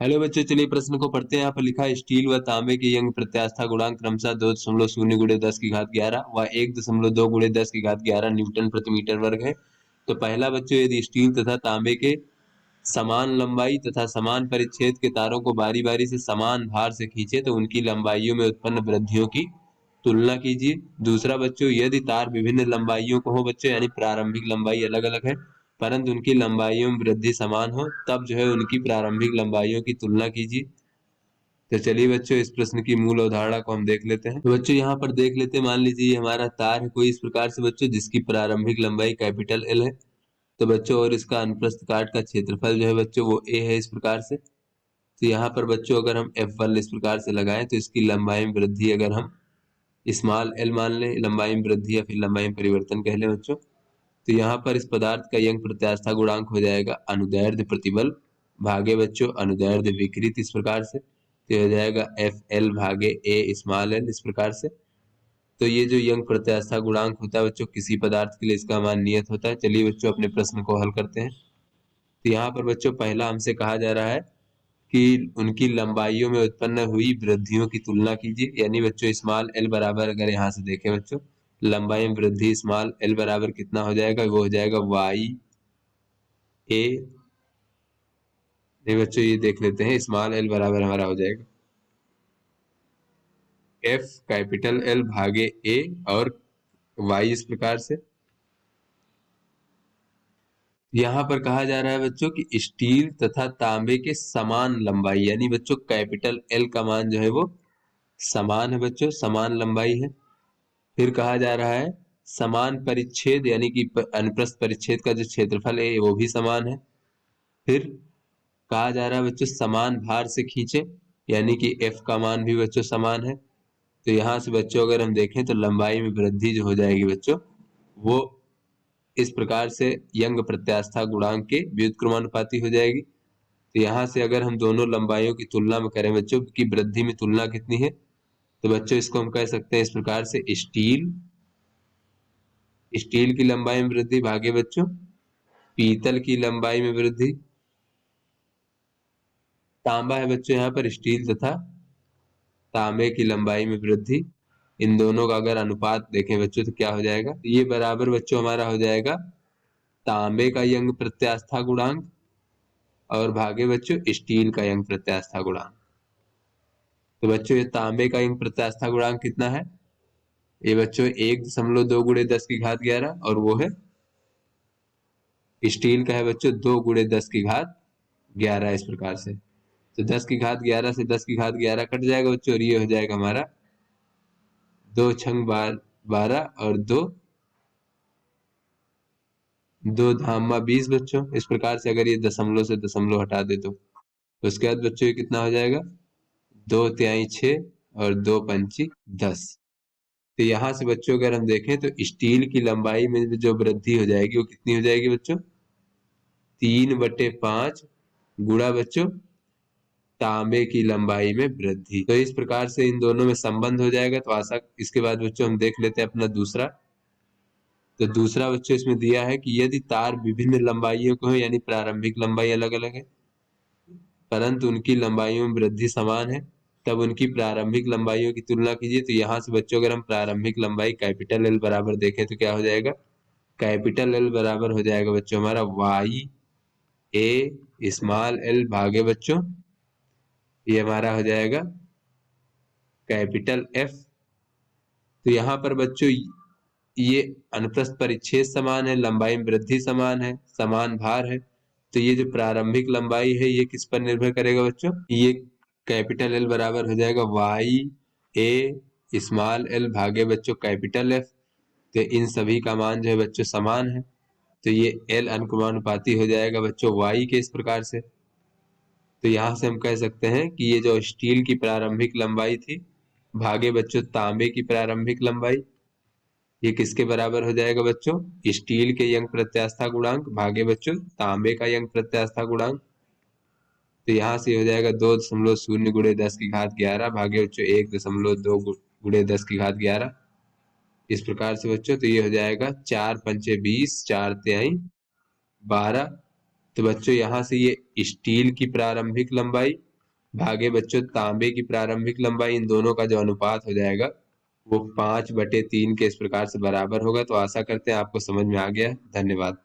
Hello बच्चों, चलिए प्रश्न को पढ़ते हैं। यहाँ पर लिखा है स्टील व तांबे के यंग प्रत्यास्था गुणांक क्रमशः 2.0 गुणे 10 की घात 11 व 1.2 गुणे 10 की घात 11 न्यूटन प्रति मीटर वर्ग है। तो पहला बच्चों, यदि स्टील तथा तांबे के समान लंबाई तथा समान परिच्छेद के तारों को बारी बारी से समान भार से खींचे तो उनकी लंबाइयों में उत्पन्न वृद्धियों की तुलना कीजिए। दूसरा बच्चों, यदि तार विभिन्न लंबाइयों को हो बच्चों, यानी प्रारंभिक लंबाई अलग अलग है परंतु उनकी लंबाइयों में वृद्धि समान हो, तब जो है उनकी प्रारंभिक लंबाइयों की तुलना कीजिए। तो चलिए बच्चों, इस प्रश्न की मूल अवधारणा को हम देख लेते हैं। तो बच्चों यहाँ पर देख लेते हैं, मान लीजिए हमारा तार है कोई इस प्रकार से बच्चों, जिसकी प्रारंभिक लंबाई कैपिटल एल है। तो बच्चों, और इसका अनुप्रस्थ काट का क्षेत्रफल जो है बच्चों वो ए है इस प्रकार से। तो यहाँ पर बच्चों अगर हम F1 इस प्रकार से लगाएं तो इसकी लंबाई में वृद्धि अगर हम स्मॉल एल मान लें, लंबाई में वृद्धि या फिर लंबाई में परिवर्तन कह लें बच्चों, तो यहाँ पर इस पदार्थ का यंग प्रत्यास्था गुणांक हो जाएगा अनुदैर्ध्य प्रतिबल भागे बच्चों अनुदैर्ध्य विकृत इस प्रकार से। तो हो जाएगा एफ एल भागे ए स्मॉल एल इस प्रकार से। तो ये जो यंग प्रत्यास्था गुणांक होता है बच्चों किसी पदार्थ के लिए, इसका मान नियत होता है। चलिए बच्चों अपने प्रश्न को हल करते हैं। तो यहाँ पर बच्चों पहला हमसे कहा जा रहा है कि उनकी लंबाइयों में उत्पन्न हुई वृद्धियों की तुलना कीजिए। यानी बच्चों स्मॉल एल बराबर, अगर यहाँ से देखें बच्चों, लंबाई में वृद्धि स्मॉल एल बराबर कितना हो जाएगा, वो हो जाएगा वाई ए। नहीं बच्चों, ये देख लेते हैं, स्मॉल एल बराबर हमारा हो जाएगा एफ कैपिटल एल भागे ए और वाई इस प्रकार से। यहाँ पर कहा जा रहा है बच्चों कि स्टील तथा तांबे के समान लंबाई, यानी बच्चों कैपिटल एल का मान जो है वो समान है बच्चों, समान लंबाई है। फिर कहा जा रहा है समान परिच्छेद, यानी कि अनुप्रस्थ परिच्छेद का जो क्षेत्रफल है वो भी समान है। फिर कहा जा रहा है बच्चों समान भार से खींचे, यानी कि एफ का मान भी बच्चों समान है। तो यहाँ से बच्चों अगर हम देखें तो लंबाई में वृद्धि जो हो जाएगी बच्चों वो इस प्रकार से यंग प्रत्यास्था गुणांक के व्युत्क्रमानुपाती हो जाएगी। तो यहाँ से अगर हम दोनों लंबाइयों की तुलना में करें बच्चों की वृद्धि में तुलना कितनी है, तो बच्चों इसको हम कह सकते हैं इस प्रकार से स्टील स्टील की लंबाई में वृद्धि भागे बच्चों पीतल की लंबाई में वृद्धि। तांबा है बच्चों यहाँ पर स्टील तथा तांबे की लंबाई में वृद्धि, इन दोनों का अगर अनुपात देखें बच्चों तो क्या हो जाएगा, ये बराबर बच्चों हमारा हो जाएगा तांबे का यंग प्रत्यास्था गुणांक और भागे बच्चों स्टील का यंग प्रत्यास्था गुणांक। तो बच्चों ये तांबे का यंग प्रत्यास्था गुणांक कितना है, ये बच्चों 1.2 गुणे 10 की घात 11 और वो है स्टील का है बच्चों 2 गुणे 10 की घात 11 इस प्रकार से। तो 10 की घात 11 से 10 की घात 11 कट जाएगा बच्चों और ये हो जाएगा हमारा 2×12 और 2×2 बच्चों इस प्रकार से। अगर ये दशमलव से दशमलव हटा दे तो उसके बाद बच्चों ये कितना हो जाएगा 2×3 6 और 2×5 10। तो यहाँ से बच्चों अगर हम देखें तो स्टील की लंबाई में जो वृद्धि हो जाएगी वो कितनी हो जाएगी बच्चों 3/5 गुणा बच्चों तांबे की लंबाई में वृद्धि। तो इस प्रकार से इन दोनों में संबंध हो जाएगा। तो आशा इसके बाद बच्चों हम देख लेते हैं अपना दूसरा। तो दूसरा बच्चों इसमें दिया है कि यदि तार विभिन्न लंबाइयों को है, यानी प्रारंभिक लंबाई अलग अलग है परंतु उनकी लंबाइयों में वृद्धि समान है, तब उनकी प्रारंभिक लंबाइयों की तुलना कीजिए। तो यहाँ से बच्चों अगर हम प्रारंभिक लंबाई कैपिटल एल बराबर देखें तो क्या हो जाएगा, कैपिटल एल बराबर हो जाएगा बच्चों हमारा वाई ए स्मॉल एल भागे बच्चों ये हमारा हो जाएगा कैपिटल एफ। तो यहाँ पर बच्चों ये अनुप्रस्थ परिच्छेद समान है, लंबाई में वृद्धि समान है, समान भार है। तो ये जो प्रारंभिक लंबाई है ये किस पर निर्भर करेगा बच्चों, ये कैपिटल एल बराबर हो जाएगा वाई ए स्मॉल एल भागे बच्चों कैपिटल एफ। तो इन सभी का मान जो है बच्चों समान है। तो ये एल अनुक्रमानुपाती हो जाएगा बच्चों वाई के इस प्रकार से। तो यहाँ से हम कह सकते हैं कि ये जो स्टील की प्रारंभिक लंबाई थी भागे बच्चों तांबे की प्रारंभिक लंबाई, ये किसके बराबर हो जाएगा बच्चों स्टील के यंग प्रत्यास्था गुणांक भागे बच्चों तांबे का यंग प्रत्यास्था गुणांक। तो यहाँ से हो जाएगा 2.0 गुणे 10 की घात 11 भागे बच्चों 1.2 गुणे 10 की घात 11 इस प्रकार से बच्चों। तो ये हो जाएगा 4×5 20 4×3 12। तो बच्चों यहाँ से ये स्टील की प्रारंभिक लंबाई भागे बच्चों तांबे की प्रारंभिक लंबाई, इन दोनों का जो अनुपात हो जाएगा वो 5/3 के इस प्रकार से बराबर होगा। तो आशा करते हैं आपको समझ में आ गया है। धन्यवाद।